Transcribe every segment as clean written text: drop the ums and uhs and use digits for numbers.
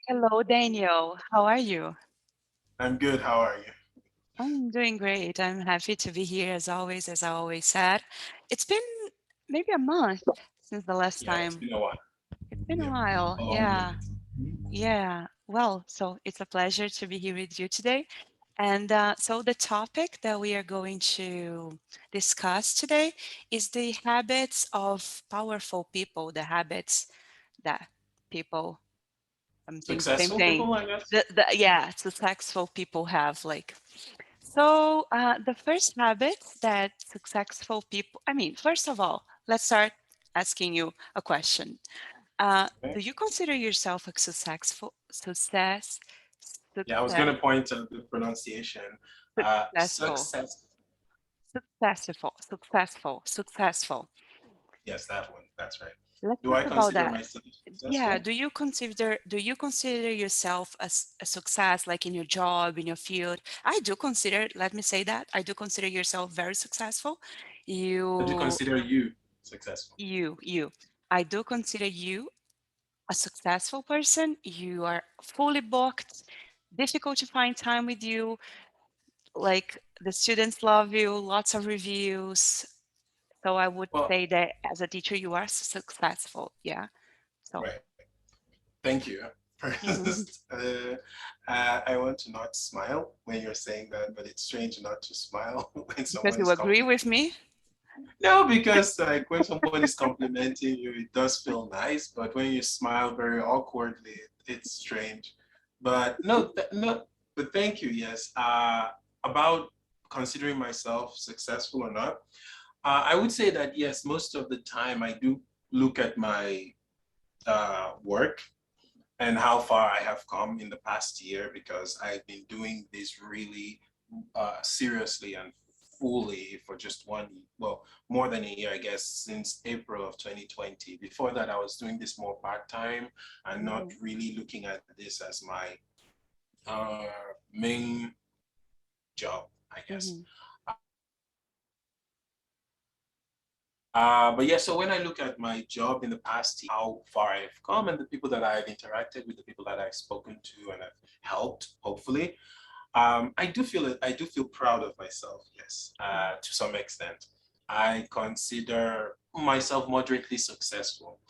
Hello, Daniel. How are you? I'm good. How are you? I'm doing great. I'm happy to be here as I always said. It's been maybe a month since the last Yeah, it's time. been a while. It's been a Yep, while. a long Yeah. minute. Yeah. Well, so it's a pleasure to be here with you today. And so the topic that we are going to discuss today is the habits of powerful people, the habits that people, I'm saying the same Successful thing. people, I guess. Yeah, successful people have like. So the first habit that successful people, I mean, first of all, let's start asking you a question. Okay. Do you consider yourself a Yeah, I was going success, to point out the pronunciation. successful, Success. successful? Yes, that one. That's right. Let's Do talk I about consider that. myself Yeah, successful? do you consider yourself as a success, like in your job, in your field? I do consider, let me say that, I do consider yourself very successful. I do You, consider you successful. you. I do consider you a successful person. You are fully booked, difficult to find time with you. Like the students love you, lots of reviews. So I would Well, say that as a teacher, you are successful. Yeah. So. right. Thank you. First, I want to not smile when you're saying that, but it's strange not to smile when Because someone you is agree with complimenting. me? No, because like when someone is complimenting you, it does feel nice, but when you smile very awkwardly, it's strange. But no, but thank you. Yes. About considering myself successful or not, I would say that yes, most of the time I do look at my work and how far I have come in the past year because I've been doing this really seriously and fully for just well, more than a year, I guess, since April of 2020. Before that, I was doing this more part time and not Mhm, really looking at this as my uh, main job, I guess. mhm, But yeah, so when I look at my job in the past, how far I've come and the people that I've interacted with, the people that I've spoken to and have helped, hopefully, I do feel it. I do feel proud of myself. Yes, mhm, to some extent. I consider myself moderately successful,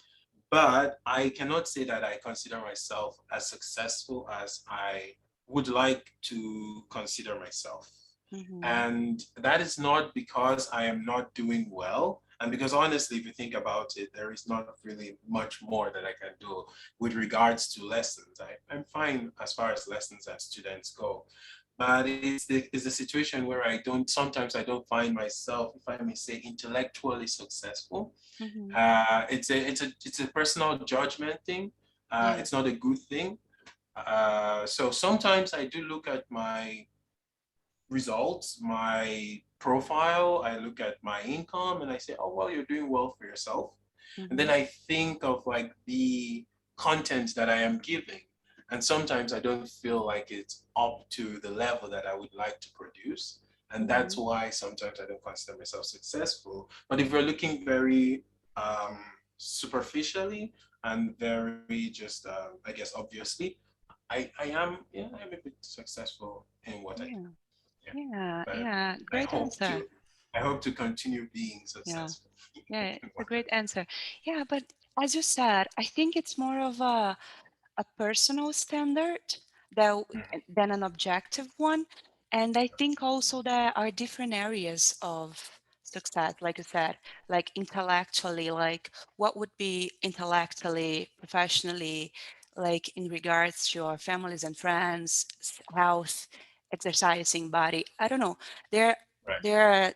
but I cannot say that I consider myself as successful as I would like to consider myself. mhm, And that is not because I am not doing well. And because honestly, if you think about it, there is not really much more that I can do with regards to lessons. I'm fine as far as lessons and students go. But it's the situation where sometimes I don't find myself, if I may say, intellectually successful. mhm. It's a personal judgment thing. Yeah. It's not a good thing. So sometimes I do look at my results, my profile, I look at my income and I say, oh, well, you're doing well for yourself. And then Mhm, I think of like the content that I am giving. And sometimes I don't feel like it's up to the level that I would like to produce. And that's mhm. why sometimes I don't consider myself successful. But if we're looking very superficially and very just, I guess, obviously, I'm a bit successful in what I do. Yeah. Yeah. Yeah. But Yeah. I Great hope answer. to I hope to continue being Yeah. successful Yeah. in It's a what I great answer. Yeah, but as you said, I think it's more of a personal standard that, do. Mhm. than an objective one. And I think also there are different areas of success, like you said, like intellectually, like what would be intellectually, professionally, like in regards to your families and friends, health, exercising body. I don't know. There, Right. there are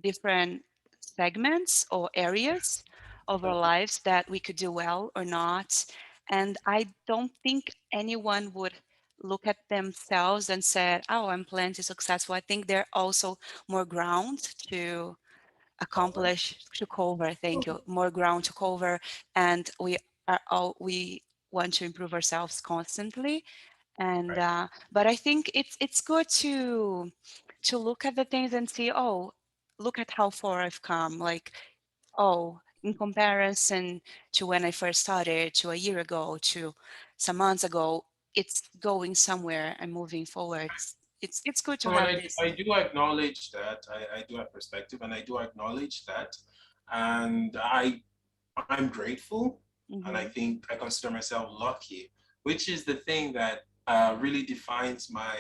different segments or areas of our lives that we could do well or not. And I don't think anyone would look at themselves and say, oh, I'm plenty successful. I think there are also more ground to Cover. accomplish, to cover, thank you, more ground to cover. And we want to improve ourselves constantly. And Right. but I think it's good to look at the things and see, oh, look at how far I've come. Like, oh, in comparison to when I first started, to a year ago, to some months ago, it's going somewhere and moving forward. It's good to No, and have this. I do acknowledge that. I do have perspective, and I do acknowledge that. And I'm grateful, and I Hmm. think I consider myself lucky, which is the thing that really defines my,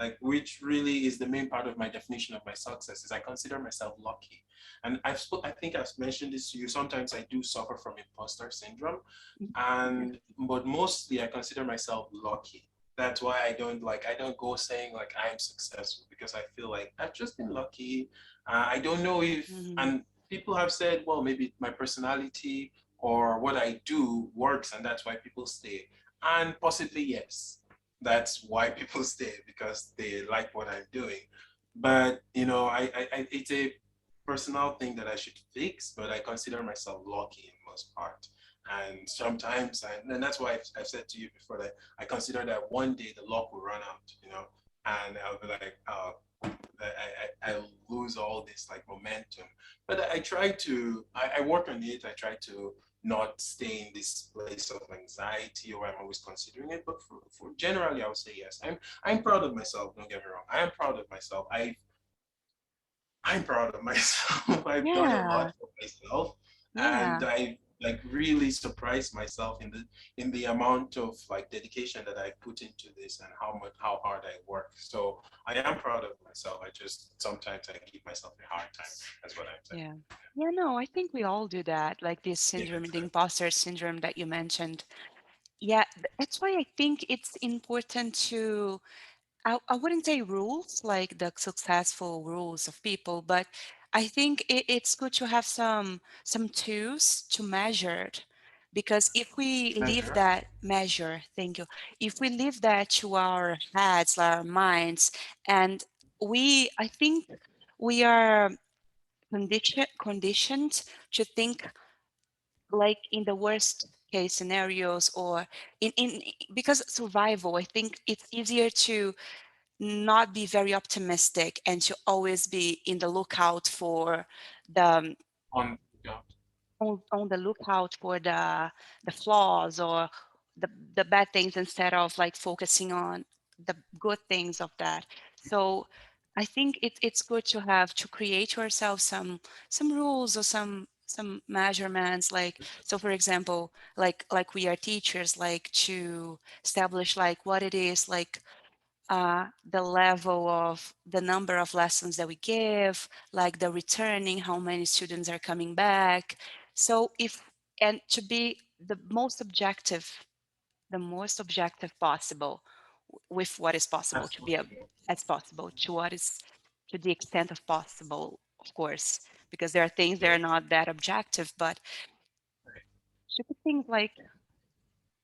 like, which really is the main part of my definition of my success, is I consider myself lucky. And I think I've mentioned this to you. Sometimes I do suffer from imposter syndrome, and but mostly I consider myself lucky. That's why I don't go saying like I'm successful, because I feel like I've just been lucky. I don't know if, Hmm. and people have said, well, maybe my personality or what I do works, and that's why people stay. And possibly yes, that's why people stay, because they like what I'm doing. But it's a personal thing that I should fix. But I consider myself lucky in most part. And sometimes, and that's why I've said to you before that I consider that one day the luck will run out, and I'll be like, I lose all this like momentum. But I try to, I work on it. I try to not stay in this place of anxiety where I'm always considering it. But for generally, I would say yes. I'm proud of myself. Don't get me wrong. I am proud of myself. I'm proud of myself. I've done a lot Yeah, for myself, and yeah, I like really surprised myself in the amount of like dedication that I put into this, and how hard I work. So I am proud of myself. I just sometimes I give myself a hard time. That's what I'm saying. yeah. Yeah, no, I think we all do that, like this Yeah, syndrome, the exactly. imposter syndrome that you mentioned. Yeah, that's why I think it's important to, I wouldn't say rules, like the successful rules of people, but I think it's good to have some tools to measure it. Because if we leave Measure. that measure, thank you, if we leave that to our heads, our minds, and I think we are conditioned to think like in the worst case scenarios, or in because survival, I think it's easier to not be very optimistic and to always be in the lookout for the On yeah. on the lookout for the flaws or the bad things, instead of like focusing on the good things of that. So I think it's good to have to create yourself some rules or some measurements, like, so for example, like we are teachers, like to establish like what it is, like the level of the number of lessons that we give, like the returning, how many students are coming back. So if, and to be the most objective possible with what is possible, to be Absolutely. as possible to what is, to the extent of possible, of course, because there are things that are Right. not that objective, but Right. stupid things like,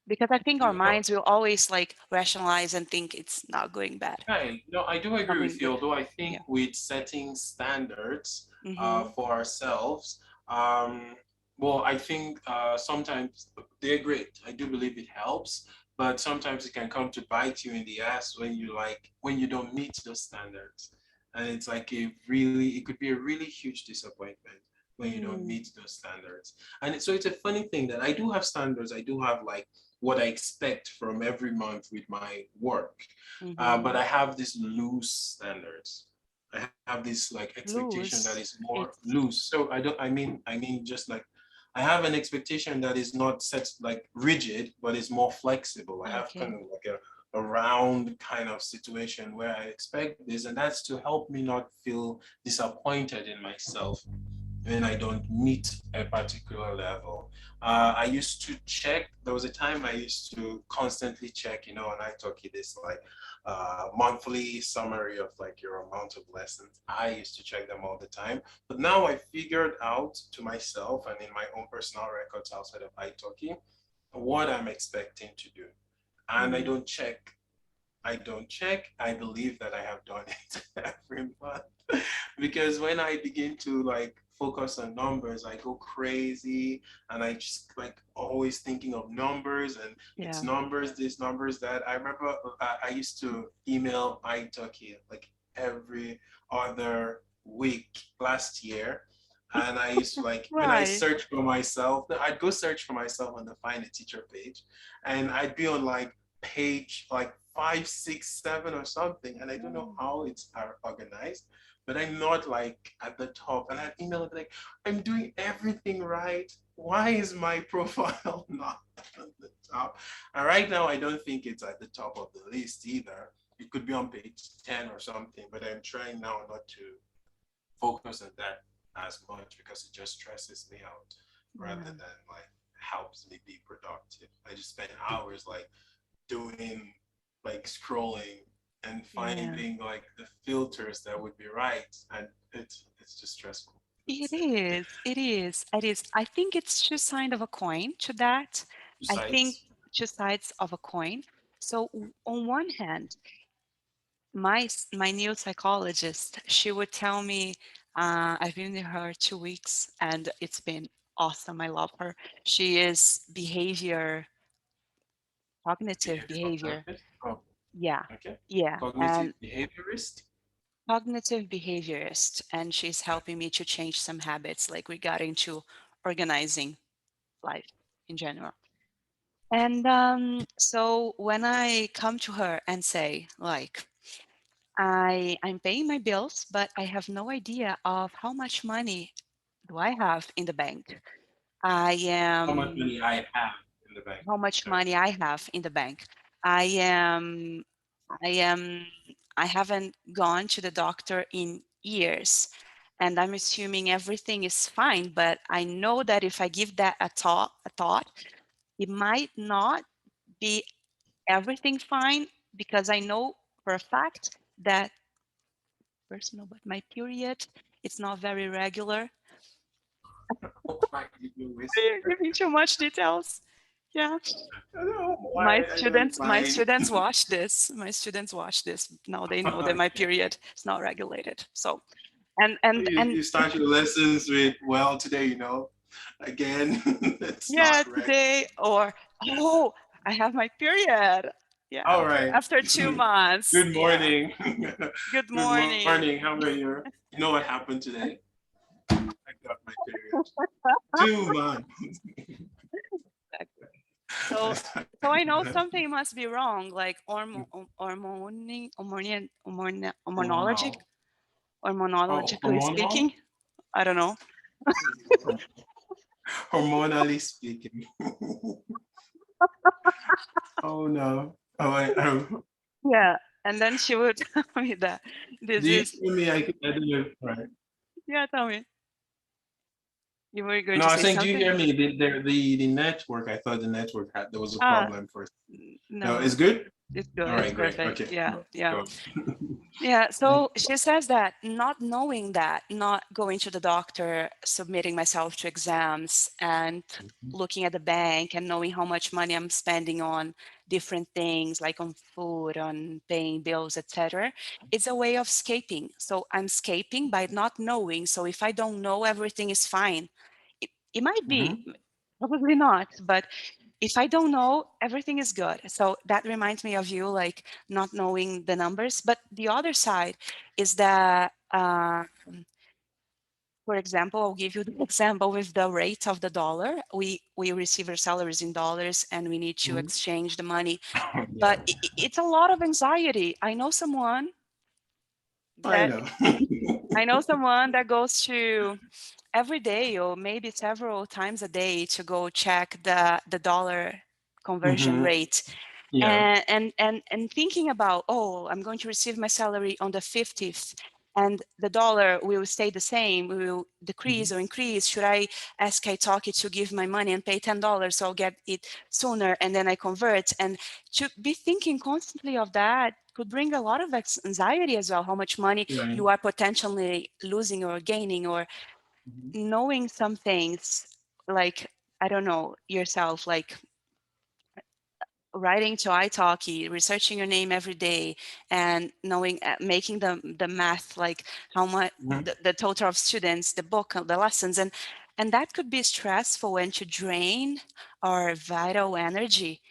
because I think our No, minds will always like rationalize and think it's not going bad, right. No, I do agree something with you. good. Although I Yeah. think with setting standards Mm-hmm. for ourselves, well, I think sometimes they're great. I do believe it helps, but sometimes it can come to bite you in the ass when you don't meet those standards, and it's like it could be a really huge disappointment when you don't Mm, meet those standards. And so it's a funny thing that I do have standards. I do have like what I expect from every month with my work. But mm-hmm. I have this loose standards. I have this like expectation that is Lose. more It's loose. So I mean just like I have an expectation that is not set like rigid, but is more flexible. I have kind okay. of like a round kind of situation where I expect this, and that's to help me not feel disappointed in myself when I don't meet a particular level. I used to check, there was a time I used to constantly check, on italki, this like monthly summary of like your amount of lessons. I used to check them all the time. But now I figured out to myself and in my own personal records outside of italki what I'm expecting to do. And I Mm, don't check. I don't check. I believe that I have done it every month. Because when I begin to like focus on numbers, I go crazy, and I just like always thinking of numbers, and it's yeah. numbers this, numbers that. I remember I used to email italki like every other week last year, And I used to like when I Why? search for myself, I'd go search for myself on the Find a Teacher page, and I'd be on like page like 5, 6, 7 or something, and I don't know how it's organized, but I'm not like at the top. And I'd email it like, I'm doing everything right. Why is my profile not at the top? And right now, I don't think it's at the top of the list either. It could be on page 10 or something, but I'm trying now not to focus on that as much because it just stresses me out rather Yeah. than like helps me be productive. I just spend hours like doing like scrolling and Yeah. finding like the filters that would be right, and it's just stressful. It That's it. is. It is. It is. I think it's two sides of a coin to that. Two I think sides. two sides of a coin. So on one hand, my new psychologist, she would tell me, I've been with her 2 weeks and it's been awesome. I love her. She is cognitive Behavioral behavior. therapist. Oh, Yeah. okay. Yeah. Cognitive And behaviorist. cognitive behaviorist. And she's helping me to change some habits, like regarding to organizing life in general. And so when I come to her and say, like, I'm paying my bills, but I have no idea of how much money do I have in the bank. I How much am money I have in the bank. how much Sorry. money I have in the bank. I am I am I haven't gone to the doctor in years, and I'm assuming everything is fine, but I know that if I give that a thought, it might not be everything fine, because I know for a fact that personal, but my period, it's not very regular. Oh my, you You're whisper. giving too much details. Yeah. I don't know My why I don't students, my mind. students watch this. My students watch this. Now they know that my Okay. period is not regulated. So, and You start your lessons with, well, today, again, it's yeah, not right. today, or, oh, I have my period. Yeah, All right. after 2 months. Good Yeah. morning. Good Good morning. morning. How are you? You know what happened today? I got my period. 2 months. So, so I know something must be wrong, like hormonologic, Wow. Oh, hormonologically hormonal? speaking. I don't know. Hormonally speaking. Oh no. Oh, Yeah. And then she would tell me that this do you is, hear me? I don't know. Right. yeah, tell me. You were going No, to I was say saying, do you something? hear me? The network. I thought the network had there was a Ah, problem first. No, no, it's good. it's All good. It's right, great. perfect. Okay, Yeah. go, Yeah. go. Yeah, Thank so she says that not knowing that, not going to the doctor, submitting myself to exams, and you. looking at the bank and knowing how much money I'm spending on different things, like on food, on paying bills, etc., it's a way of escaping. So I'm escaping by not knowing. So if I don't know, everything is fine. It might be, Mhm. probably not, but if I don't know, everything is good. So that reminds me of you, like not knowing the numbers. But the other side is that, for example, I'll give you the example with the rate of the dollar. We receive our salaries in dollars and we need to Mhm. exchange the money. Yeah, But it's a lot of anxiety. I That know. I know someone that goes to every day or maybe several times a day to go check the dollar conversion Hmm. rate, Yeah. and thinking about, oh, I'm going to receive my salary on the 50th and the dollar will stay the same, will decrease Mhm. or increase. Should I ask italki to give my money and pay $10 so I'll get it sooner and then I convert? And to be thinking constantly of that could bring a lot of anxiety as well, how much money Right. you are potentially losing or gaining, or Mhm. knowing some things, like, I don't know, yourself, like writing to italki, researching your name every day, and knowing, making the math, like how much Mhm. the total of students, the book, the lessons, and that could be stressful and to drain our vital energy.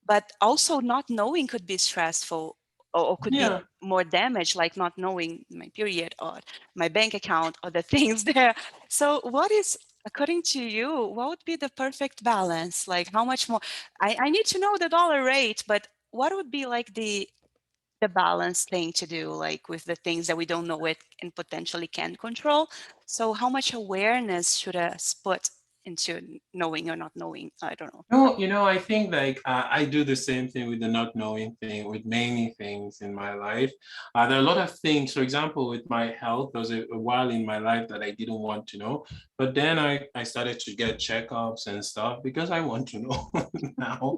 But also not knowing could be stressful. or could be Yeah. more damage, like not knowing my period or my bank account or the things there. So what is, according to you, what would be the perfect balance? Like how much more? I need to know the dollar rate, but what would be like the balance thing to do, like with the things that we don't know it and potentially can control? So how much awareness should us put into knowing or not knowing? I don't know. No, I think like I do the same thing with the not knowing thing with many things in my life. There are a lot of things, for example, with my health, there was a while in my life that I didn't want to know. But then I started to get checkups and stuff because I want to know now.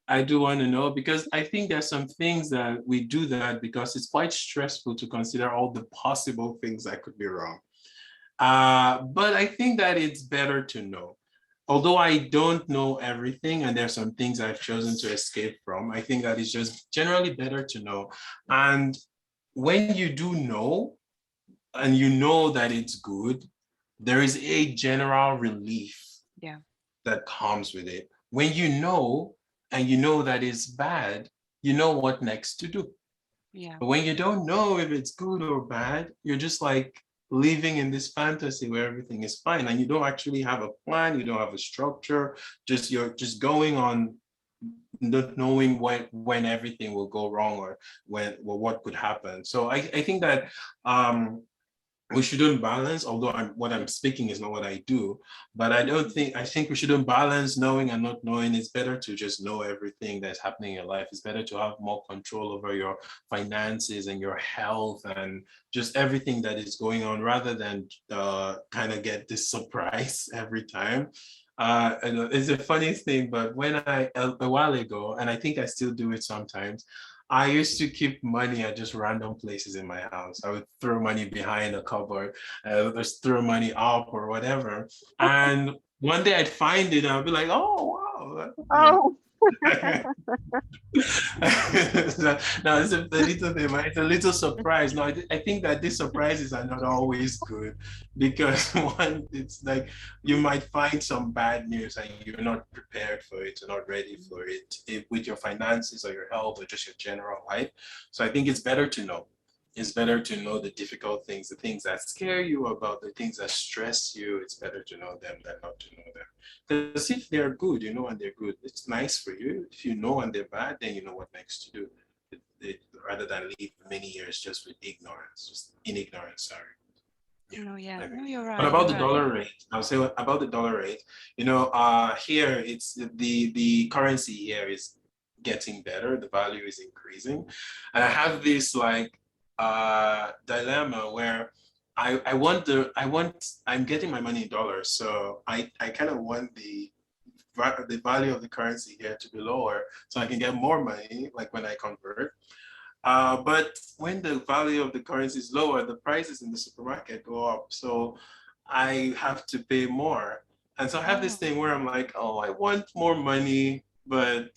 I do want to know because I think there's some things that we do that because it's quite stressful to consider all the possible things that could be wrong. But I think that it's better to know. Although I don't know everything and there's some things I've chosen to escape from, I think that it's just generally better to know. And when you do know and you know that it's good, there is a general relief Yeah. that comes with it. When you know and you know that it's bad, you know what next to do. Yeah. But when you don't know if it's good or bad, you're just like living in this fantasy where everything is fine and you don't actually have a plan, you don't have a structure, just you're just going on not knowing when everything will go wrong or what could happen. So I think that we shouldn't balance, although what I'm speaking is not what I do, but I think we shouldn't balance knowing and not knowing. It's better to just know everything that's happening in your life. It's better to have more control over your finances and your health and just everything that is going on rather than kind of get this surprise every time. And it's a funny thing, but when a while ago, and I think I still do it sometimes, I used to keep money at just random places in my house. I would throw money behind a cupboard, just throw money up or whatever. And one day I'd find it and I'd be like, oh, wow. Oh. No, it's a little thing, right? It's a little surprise. No, I think that these surprises are not always good because one, it's like you might find some bad news and you're not prepared for it, you're not ready for it with your finances or your health or just your general life. So I think it's better to know. It's better to know the difficult things, the things that scare you about, the things that stress you. It's better to know them than not to know them. Because if they're good, you know, and they're good, it's nice for you. If you know and they're bad, then you know what next to do. Rather than live many years just with ignorance, just in ignorance, sorry. Yeah. No, yeah. Okay. No, you're But right. about You're the right. dollar rate, I'll say about the dollar rate. Here it's the currency here is getting better. The value is increasing, and I have this like dilemma where I'm getting my money in dollars, so I kind of want the value of the currency here to be lower so I can get more money like when I convert. But when the value of the currency is lower, the prices in the supermarket go up. So I have to pay more. And so I have this Oh, thing where I'm like, oh, I want more money, but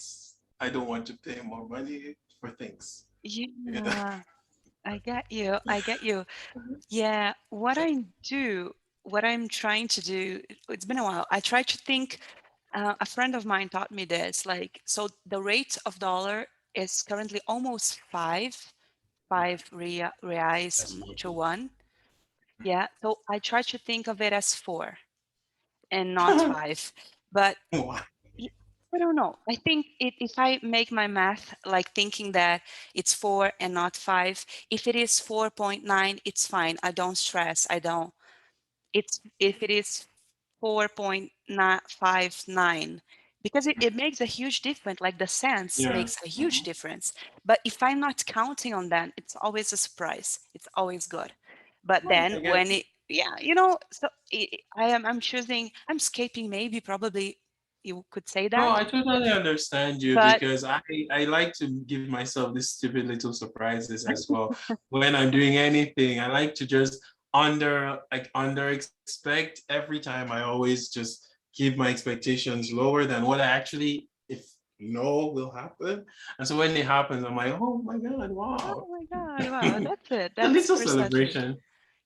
I don't want to pay more money for things. Yeah. yeah. I get you. I get you. Yeah. What I do, what I'm trying to do, it's been a while. I try to think, a friend of mine taught me this, like, so the rate of dollar is currently almost five reais That's not to one. Yeah. So I try to think of it as four and not five. But Why? I don't know. I think if I make my math like thinking that it's four and not five, if it is 4.9, it's fine. I don't stress. I don't. It's if it is 4.959, because it makes a huge difference. Like the cents Yeah. makes a huge difference. But if I'm not counting on that, it's always a surprise. It's always good. But then I get when you. it, yeah, so I'm choosing, I'm escaping, maybe, probably you could say No, that. I totally understand you But because I like to give myself these stupid little surprises as well. When I'm doing anything, I like to just under expect every time. I always just keep my expectations lower than what I actually if know will happen. And so when it happens, I'm like, oh my God, oh wow. my God, wow, that's it. A That's little perception. celebration.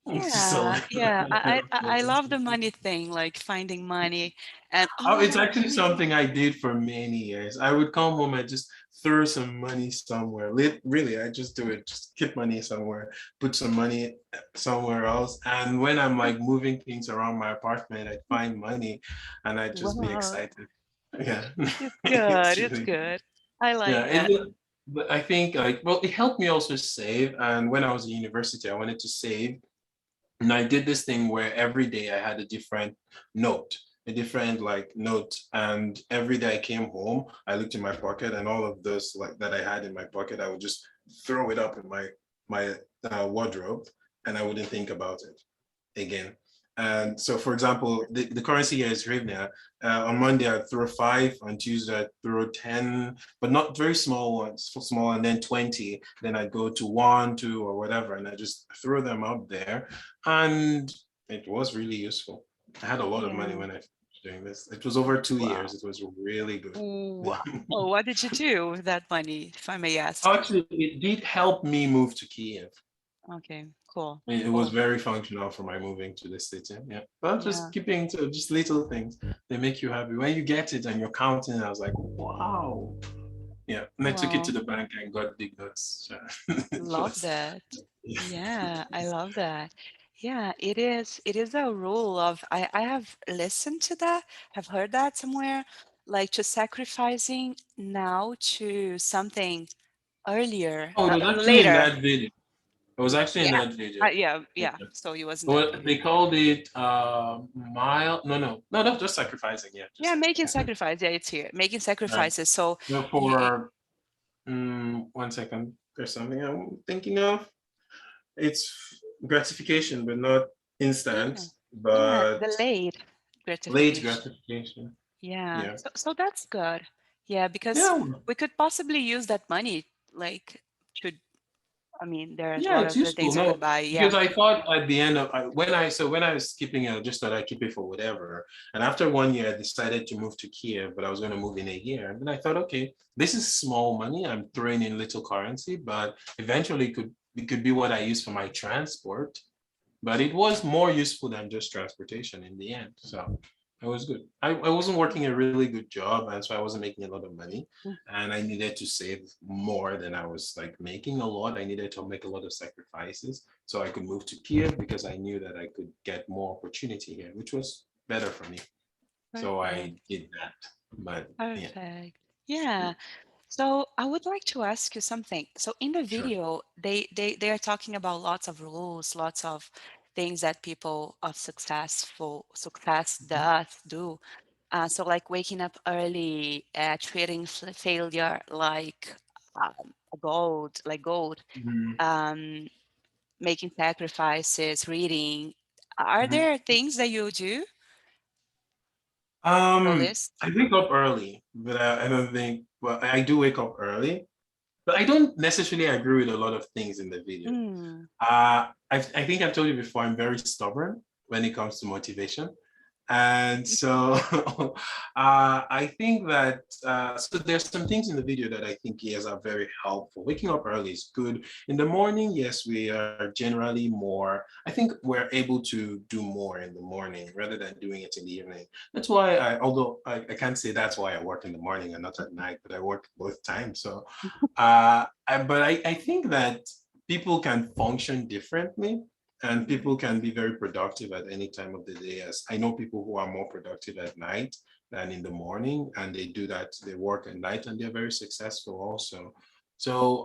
So Yeah. I love the money thing, like finding money and oh, it's oh, actually something I did for many years. I would come home and just throw some money somewhere. Really, I just do it. Just keep money somewhere, put some money somewhere else. And when I'm like moving things around my apartment, I find money and I just be wow, excited. Yeah, it's it's good. It's really good. good. I Yeah, like that. but I think like, well, it helped me also save. And when I was in university, I wanted to save. And I did this thing where every day I had a different note, a different like note. And every day I came home, I looked in my pocket and all of this like that I had in my pocket, I would just throw it up in my wardrobe and I wouldn't think about it again. And so, for example, the currency here is hryvnia. On Monday, I throw five. On Tuesday, I throw 10, but not very small ones, small, and then 20. Then I go to one, two, or whatever, and I just throw them up there. And it was really useful. I had a lot of money Yeah. when I was doing this. It was over 2 years. Wow. It was really good. Wow. Oh, what did you do with that money, if I may ask? Actually, it did help me move to Kiev. Okay, cool. It was Cool. very functional for my moving to the city. Yeah. But just Yeah. keeping to just little things, they make you happy. When you get it and you're counting, I was like, wow. Yeah. And I took it to Wow. the bank and got big notes. So it Love was, that. yeah. Yeah, I love that. Yeah, it is. It is a rule of I have listened to that, have heard that somewhere, like to sacrificing now to something earlier, Oh, it was actually in later. that video. It was actually in Yeah. that video. Yeah, Yeah. yeah. So he was in that Well, video. they called it mile. No, just sacrificing. Yeah, just Yeah, making sacrificing. sacrifice. Yeah, it's here. Making Right. sacrifices. So So you, for 1 second, there's something I'm thinking of. It's gratification, but not instant, yeah, yeah, but delayed late gratification. gratification. Yeah. Yeah. So that's good. Yeah, because Yeah. we could possibly use that money like to I mean, there's a Yeah, lot it's of the useful. things we could No, buy. because Yeah. I thought at the end of when I was keeping it, I just thought I'd keep it for whatever. And after 1 year, I decided to move to Kiev, but I was going to move in a year. And then I thought, okay, this is small money. I'm throwing in little currency, but eventually it could be what I use for my transport. But it was more useful than just transportation in the end. So it was good. I wasn't working a really good job, and so I wasn't making a lot of money. Mm. And I needed to save more than I was like making a lot. I needed to make a lot of sacrifices so I could move to Kiev because I knew that I could get more opportunity here, which was better for me. So I Perfect. did that. But yeah, Perfect. Yeah. So I would like to ask you something. So in the sure. video, they are talking about lots of rules, lots of things that people of success Mhm. does do. So like waking up early, treating failure like gold, like gold, Mhm. um, making sacrifices, reading. Are Mhm. there things that you do on the Um, list? I wake up early, but I don't think, well, I do wake up early. But I don't necessarily agree with a lot of things in the video. Mm. I think I've told you before, I'm very stubborn when it comes to motivation. And so I think that, so there's some things in the video that I think, yes, are very helpful. Waking up early is good. In the morning, yes, we are generally more, I think we're able to do more in the morning rather than doing it in the evening. That's why although I can't say that's why I work in the morning and not at night, but I work both times. So, but I think that people can function differently and people can be very productive at any time of the day. As I know people who are more productive at night than in the morning, and they do that, they work at night and they're very successful also. So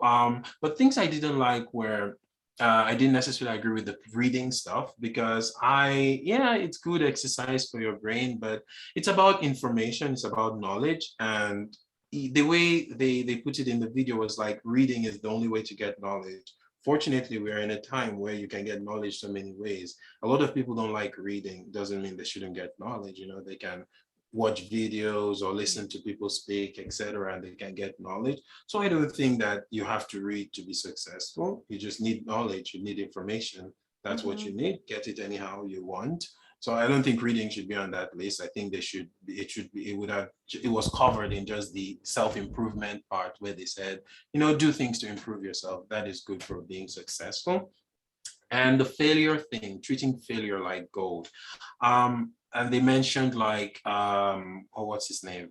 but things I didn't like were I didn't necessarily agree with the reading stuff because yeah, it's good exercise for your brain, but it's about information, it's about knowledge. And the way they put it in the video was like reading is the only way to get knowledge. Fortunately, we're in a time where you can get knowledge so many ways. A lot of people don't like reading. Doesn't mean they shouldn't get knowledge. They can watch videos or Yeah. listen to people speak, etc., and they can get knowledge. So I don't think that you have to read to be successful. You just need knowledge. You need information. That's what Mm-hmm. you need. Get it anyhow you want. So I don't think reading should be on that list. I think it was covered in just the self-improvement part where they said, do things to improve yourself. That is good for being successful. And the failure thing, treating failure like gold. And they mentioned like, oh, what's his name?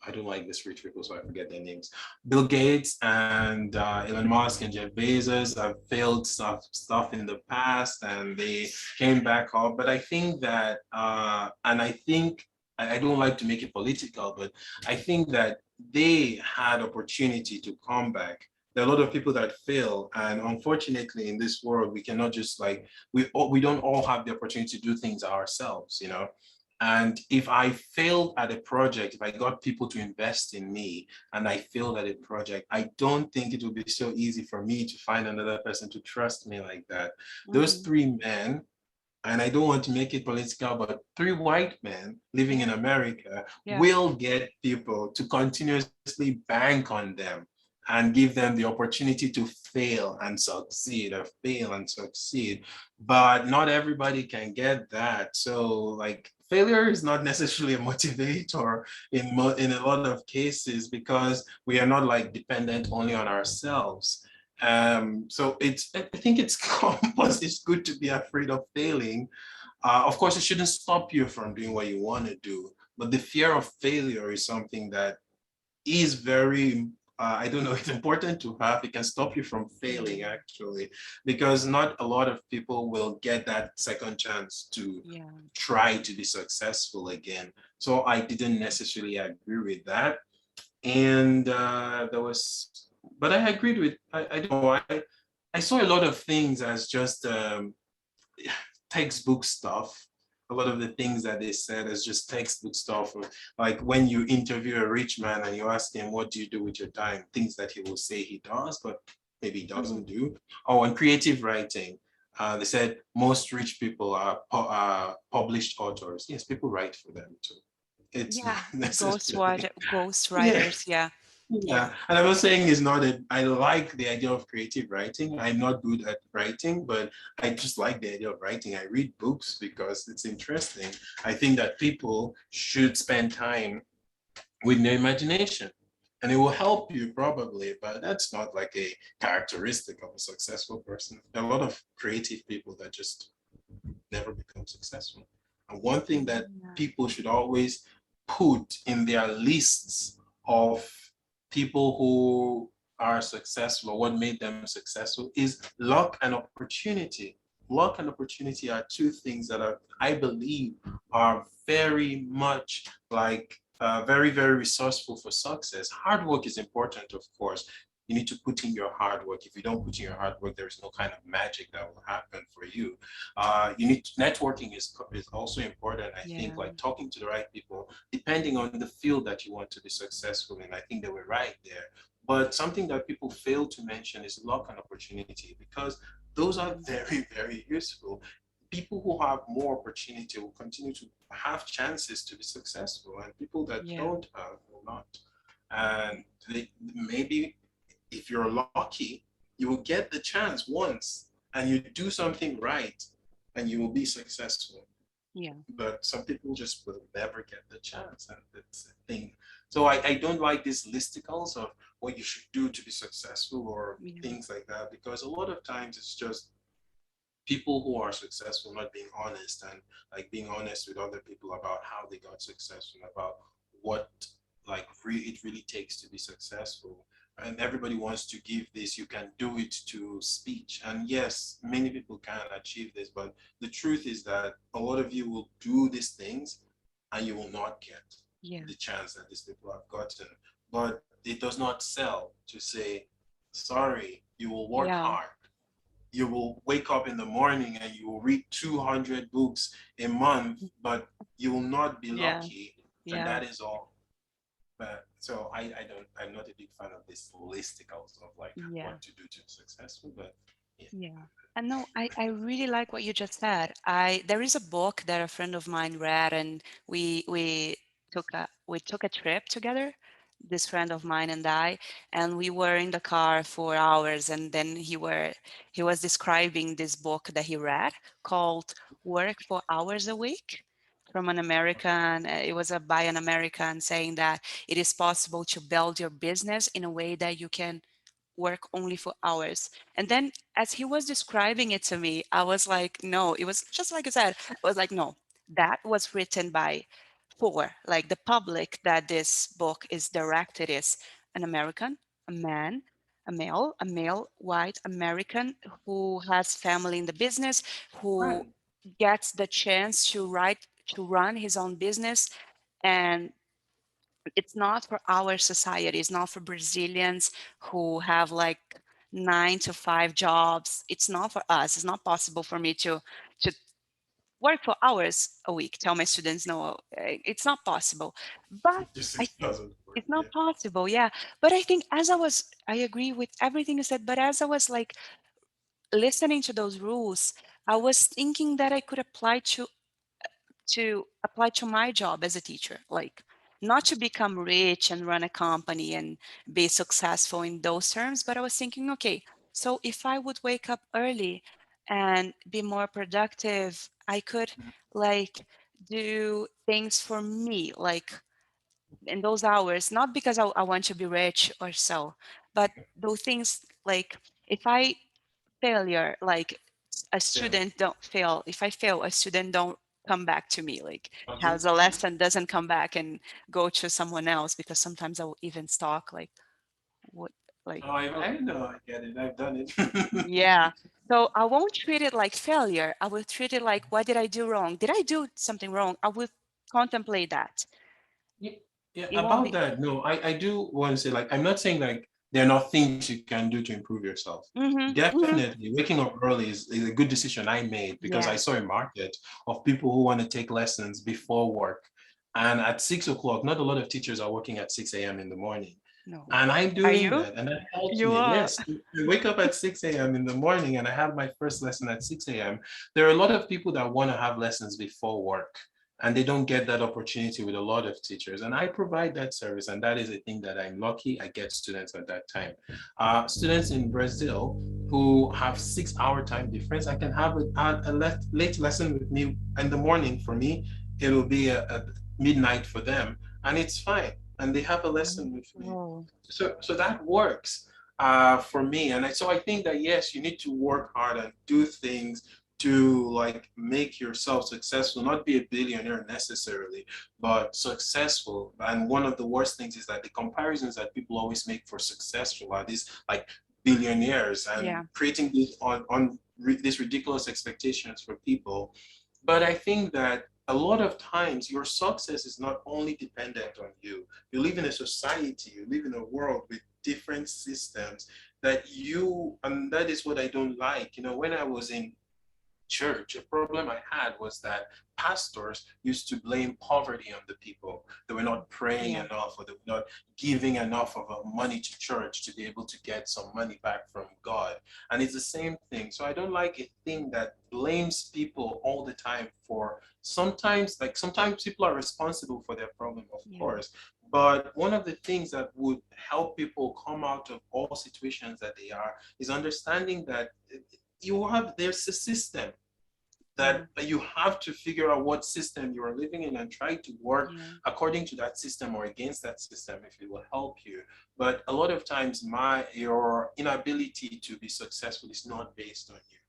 I don't like this rich people, so I forget their names. Bill Gates and Elon Musk and Jeff Bezos have failed stuff in the past, and they came back up. But I think that, and I think I don't like to make it political, but I think that they had opportunity to come back. There are a lot of people that fail, and unfortunately, in this world, we cannot just like we don't all have the opportunity to do things ourselves, you know. And if I failed at a project, if I got people to invest in me and I failed at a project, I don't think it would be so easy for me to find another person to trust me like that. Those Mhm. three men, and I don't want to make it political, but three white men living in Yeah. America Yeah. will get people to continuously bank on them and give them the opportunity to fail and succeed, or fail and succeed. But not everybody can get that. So like failure is not necessarily a motivator in a lot of cases, because we are not like dependent only on ourselves. So I think it's it's good to be afraid of failing. Of course, it shouldn't stop you from doing what you want to do, but the fear of failure is something that is very, I don't know, it's important to have. It can stop you from failing Mm. actually, because not a lot of people will get that second chance to Yeah. try to be successful again. So I didn't necessarily agree with that. And there was, but I agreed with, I don't know, I saw a lot of things as just textbook stuff. A lot of the things that they said is just textbook stuff. Like when you interview a rich man and you ask him, what do you do with your time? Things that he will say he does, but maybe he doesn't Mhm. do. Oh, and creative writing. They said most rich people are published authors. Yes, people write for them too. It's not Yeah. necessarily. Ghost Yeah. writers. Yeah. Yeah. Yeah, and I was saying is not that I like the idea of creative writing. I'm not good at writing, but I just like the idea of writing. I read books because it's interesting. I think that people should spend time with their imagination, and it will help you probably, but that's not like a characteristic of a successful person. There are a lot of creative people that just never become successful. And one thing that Yeah. people should always put in their lists of people who are successful or what made them successful is luck and opportunity. Luck and opportunity are two things that are, I believe, are very much like very, very resourceful for success. Hard work is important, of course. You need to put in your hard work. If you don't put in your hard work, there is no kind of magic that will happen for you. You need networking is also important. I think Yeah. like talking to the right people, depending on the field that you want to be successful in. I think they were right there. But something that people fail to mention is luck and opportunity, because those are Mm. very, very useful. People who have more opportunity will continue to have chances to be successful, and people that Yeah. don't have will not. And maybe if you're lucky, you will get the chance once and you do something right and you will be successful. Yeah. But some people just will never get the chance, and that's the thing. So I don't like these listicles of what you should do to be successful or Yeah. things like that, because a lot of times it's just people who are successful not being honest, and like being honest with other people about how they got successful, about what like it really takes to be successful. And everybody wants to give this you can do it to speech, and yes, many people can achieve this, but the truth is that a lot of you will do these things and you will not get Yeah. the chance that these people have gotten. But it does not sell to say sorry, you will work Yeah. hard, you will wake up in the morning and you will read 200 books a month, but you will not be Yeah. lucky. And Yeah. that is all. But so I don't, I'm not a big fan of this listicles of like Yeah. what to do to be successful, but yeah. Yeah. And no, I really like what you just said. There is a book that a friend of mine read, and we took a trip together, this friend of mine and I, and we were in the car for hours, and then he was describing this book that he read called Work for Hours a Week from an American. It was by an American saying that it is possible to build your business in a way that you can work only for hours. And then as he was describing it to me, I was like, no, it was just like I said, I was like, no, that was written by for like the public that this book is directed is an American, a man, a male white American who has family in the business, who Right. gets the chance to write, to run his own business. And it's not for our society, it's not for Brazilians who have like 9 to 5 jobs. It's not for us. It's not possible for me to work for hours a week. Tell my students no, it's not possible. But Just I, it doesn't work. it's not Yeah. possible, yeah. But I think as I agree with everything you said, but as I was like listening to those rules, I was thinking that I could apply to my job as a teacher, like not to become rich and run a company and be successful in those terms, but I was thinking, okay, so if I would wake up early and be more productive, I could like do things for me, like in those hours, not because I want to be rich or so, but those things like if I failure, like a Yeah. student don't fail, if I fail, a student don't come back to me, like Okay. has a lesson, doesn't come back and go to someone else, because sometimes I will even stalk like what, like Oh, I know, I get it. I've done it. yeah. So I won't treat it like failure. I will treat it like, what did I do wrong? Did I do something wrong? I will contemplate that. Yeah, yeah, It won't about be. that, no, I do want to say, like, I'm not saying like there are not things you can do to improve yourself. Mm-hmm, mm-hmm. Definitely, waking up early is a good decision I made because I Yeah. saw a market of people who want to take lessons before work. And at 6 o'clock, not a lot of teachers are working at 6 a.m. in the morning. No. And I'm Are doing you? that, and that helps You me. are. Yes, to wake up at 6 a.m. in the morning and I have my first lesson at 6 a.m. There are a lot of people that want to have lessons before work, and they don't get that opportunity with a lot of teachers. And I provide that service, and that is a thing that I'm lucky I get students at that time. Students in Brazil who have 6 hour time difference, I can have late lesson with me in the morning. For me, it'll be a midnight for them, and it's fine. And they have a lesson with me. Oh, So that works for me. And so I think that yes, you need to work hard and do things to like make yourself successful, not be a billionaire necessarily, but successful. And one of the worst things is that the comparisons that people always make for successful are these like billionaires and yeah. creating these these ridiculous expectations for people. But I think that a lot of times your success is not only dependent on you. You live in a society, you live in a world with different systems that you, and that is what I don't like. You know, when I was in church, a problem I had was that pastors used to blame poverty on the people. They were not praying Yeah. enough, or they were not giving enough of money to church to be able to get some money back from God. And it's the same thing. So I don't like a thing that blames people all the time for sometimes, like sometimes people are responsible for their problem, of Yeah. course. But one of the things that would help people come out of all situations that they are is understanding that there's a system Yeah. that you have to figure out what system you are living in and try to work Yeah. according to that system or against that system if it will help you. But a lot of times your inability to be successful is not based on you.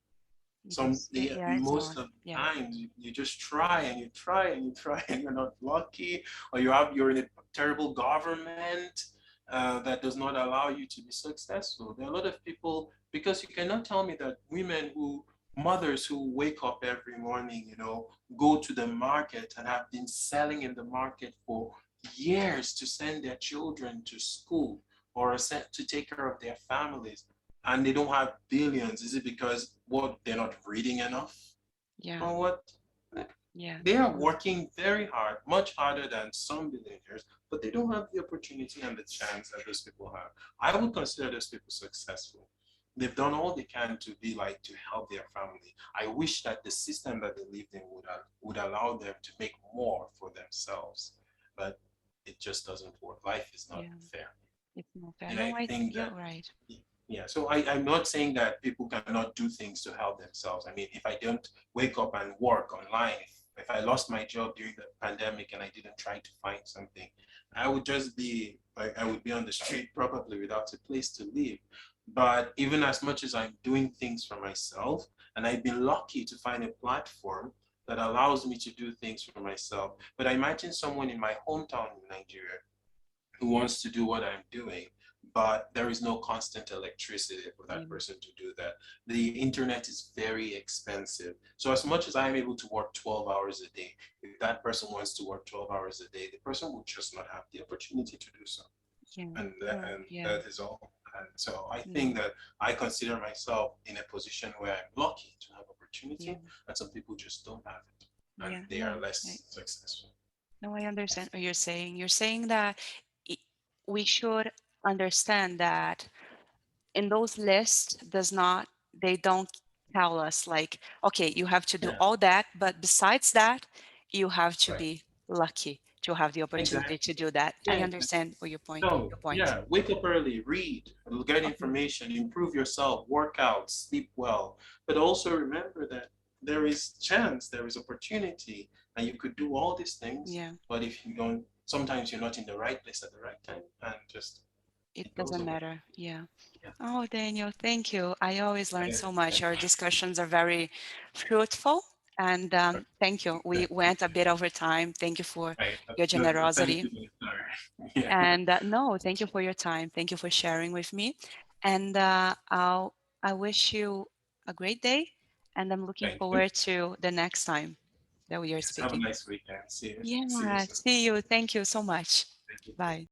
Yeah, it's Most not. of the Yeah. times you just try and you try and you try and you're not lucky, or you're in a terrible government that does not allow you to be successful. There are a lot of people, because you cannot tell me that mothers who wake up every morning, go to the market and have been selling in the market for years to send their children to school or to take care of their families, and they don't have billions. Is it because what, they're not reading enough Yeah. or what? Yeah. They are working very hard, much harder than some billionaires, but they don't have the opportunity and the chance that those people have. I would consider those people successful. They've done all they can to be like to help their family. I wish that the system that they lived in would allow them to make more for themselves, but it just doesn't work. Life is not Yeah. fair. It's not fair. And No, I think you're that, right. yeah, so I'm not saying that people cannot do things to help themselves. I mean, if I don't wake up and work online if I lost my job during the pandemic and I didn't try to find something, I would just be like, I would be on the street probably without a place to live. But even as much as I'm doing things for myself, and I've been lucky to find a platform that allows me to do things for myself. But I imagine someone in my hometown in Nigeria who wants to do what I'm doing, but there is no constant electricity for that Yeah. person to do that. The internet is very expensive. So as much as I'm able to work 12 hours a day, if that person wants to work 12 hours a day, the person will just not have the opportunity to do so. Yeah. And Yeah. that is all. And so I Yeah. think that I consider myself in a position where I'm lucky to have Yeah. opportunity, and some people just don't have it, and Yeah. they are less successful. No, I understand what you're saying. You're saying that i- we should understand that in those lists does not, they don't tell us like, okay, you have to do Yeah, all that, but besides that, you have to right. be lucky to have the opportunity to Exactly. do that. I Yeah. understand what your point, No, your point. yeah, wake up early, read, get Okay. information, improve yourself, work out, sleep well. But also remember that there is chance, there is opportunity, and you could do all these things. Yeah, But if you don't, sometimes you're not in the right place at the right time, and just it it goes doesn't away. matter. Yeah. Yeah. Oh, Daniel, thank you. I always learn I so much. understand. Our discussions are very fruitful. And thank you. We went a bit over time. Thank you for Right. your No, no, thank generosity. you, Sorry. Yeah. And no, thank you for your time. Thank you for sharing with me. And I wish you a great day. And I'm looking Thank you. forward to the next time that we are Yes, have a speaking. nice weekend. See you. See you Yeah, soon. see you. Thank you so much. Thank you. Bye.